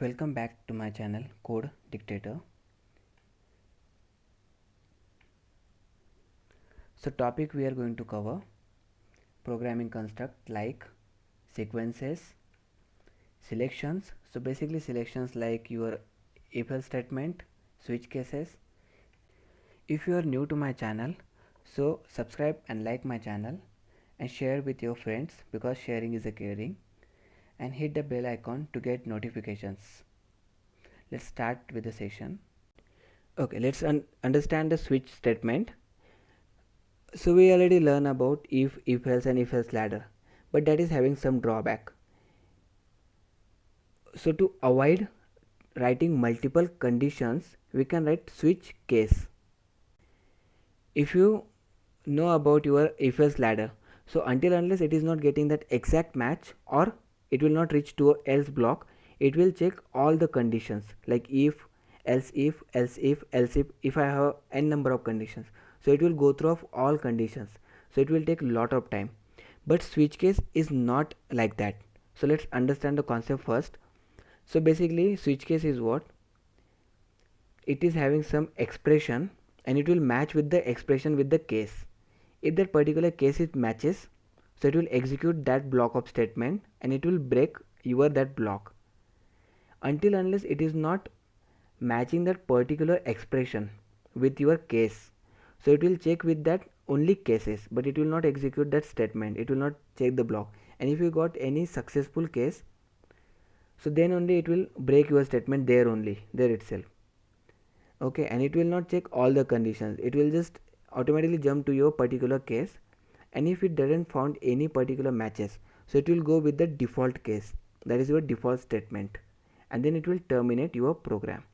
Welcome back to my channel Code Dictator. So topic we are going to cover programming construct like sequences, selections. So basically selections like your if else statement, switch cases. If you are new to my channel, so subscribe and like my channel and share with your friends because sharing is a caring, and hit the bell icon to get notifications. Let's start with the session. Okay, let's understand the switch statement. So we already learned about if else and if else ladder, but that is having some drawback. So to avoid writing multiple conditions, we can write switch case. If you know about your if else ladder, so until unless it is not getting that exact match or it will not reach to a else block, it will check all the conditions like if, else if, else if I have n number of conditions, so it will go through of all conditions, so it will take a lot of time. But switch case is not like that. So let's understand the concept first. So basically switch case is what? It is having some expression and it will match with the expression with the case. If that particular case it matches, so it will execute that block of statement and it will break your that block. Until unless it is not matching that particular expression with your case, so it will check with that only cases, but it will not execute that statement, it will not check the block. And if you got any successful case, so then only it will break your statement there only, there itself. Okay, and it will not check all the conditions, it will just automatically jump to your particular case, and if it doesn't found any particular matches, so it will go with the default case, that is your default statement, and then it will terminate your program.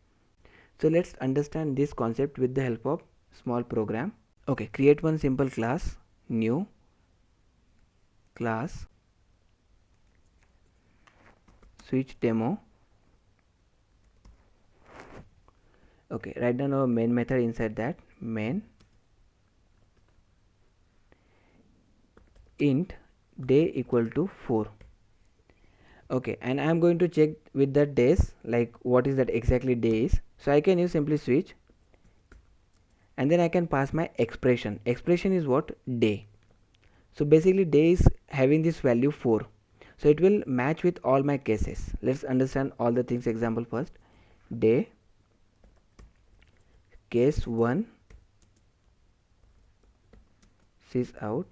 So let's understand this concept with the help of small program. Okay, create one simple class, new class switch demo. Okay, write down our main method. Inside that main int day equal to 4. Okay, and I am going to check with the days, like what is that exactly day is. So I can use simply switch, and then I can pass my expression. Expression is what? Day. So basically day is having this value 4, so it will match with all my cases. Let's understand all the things. Example first, day case 1 sys out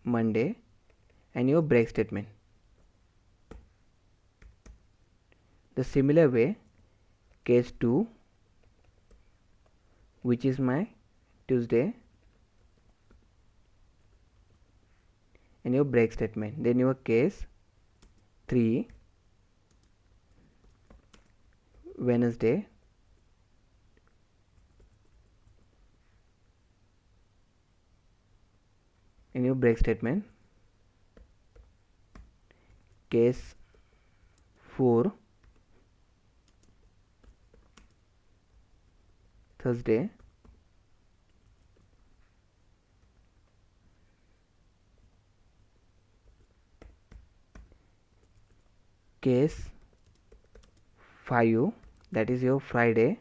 Monday, and your break statement. The similar way, case 2, which is my Tuesday, and your break statement. Then your case 3, Wednesday, and your break statement. Case 4, Thursday, case 5, that is your Friday,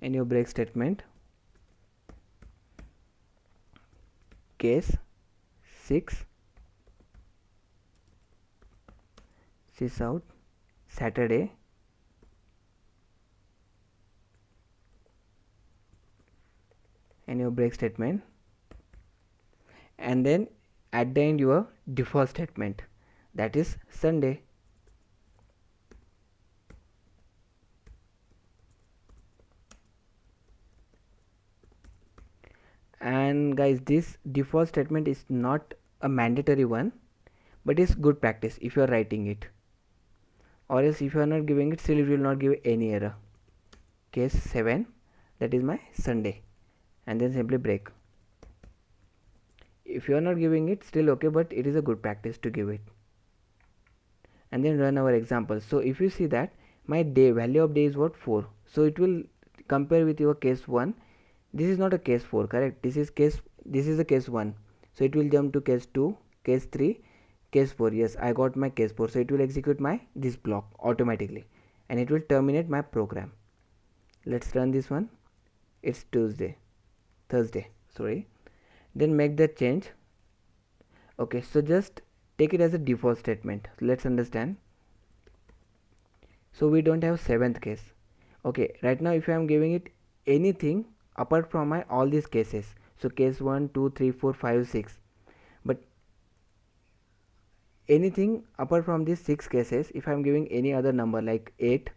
and your break statement. Case 6, sys out Saturday, and your break statement, and then at the end your default statement, that is Sunday. And guys, this default statement is not a mandatory one, but it's good practice if you are writing it, or else if you are not giving it, still it will not give any error. Case 7, that is my Sunday, and then simply break. If you are not giving it, still okay, but it is a good practice to give it. And then run our example. So if you see that my day value of day is what? 4, so it will compare with your case 1. This is not a case 4, correct? This is a case 1, So it will jump to case 2, case 3, case 4. Yes, I got my case 4. So it will execute my this block automatically and it will terminate my program. Let's run this one. It's Thursday, sorry. Then make that change. Okay, so just take it as a default statement. Let's understand. So we don't have 7th case. Okay, right now if I am giving it anything apart from my all these cases, so case 1, 2, 3, 4, 5, 6, but anything apart from these 6 cases, if I am giving any other number like 8,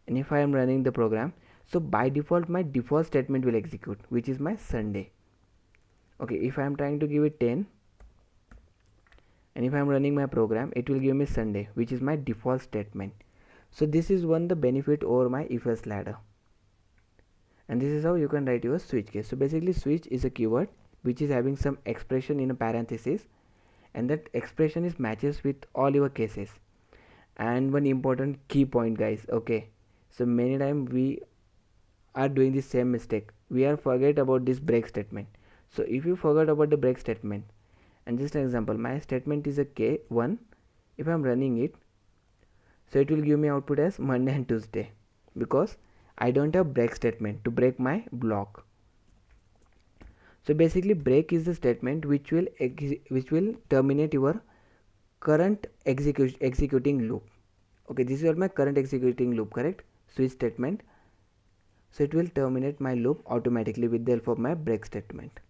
and if I am running the program, so by default my default statement will execute, which is my Sunday. Okay, if I am trying to give it 10 and if I am running my program, it will give me Sunday, which is my default statement. So this is one the benefit over my if else ladder, and this is how you can write your switch case. So basically switch is a keyword which is having some expression in a parenthesis, and that expression is matches with all your cases. And one important key point guys, okay, so many times we are doing the same mistake, we are forget about this break statement. So if you forgot about the break statement, and just an example, my statement is a K1, if I am running it, so it will give me output as Monday and Tuesday because I don't have break statement to break my block. So basically break is the statement which will terminate your current executing loop. Okay, this is my current executing loop, correct? Switch statement. So it will terminate my loop automatically with the help of my break statement.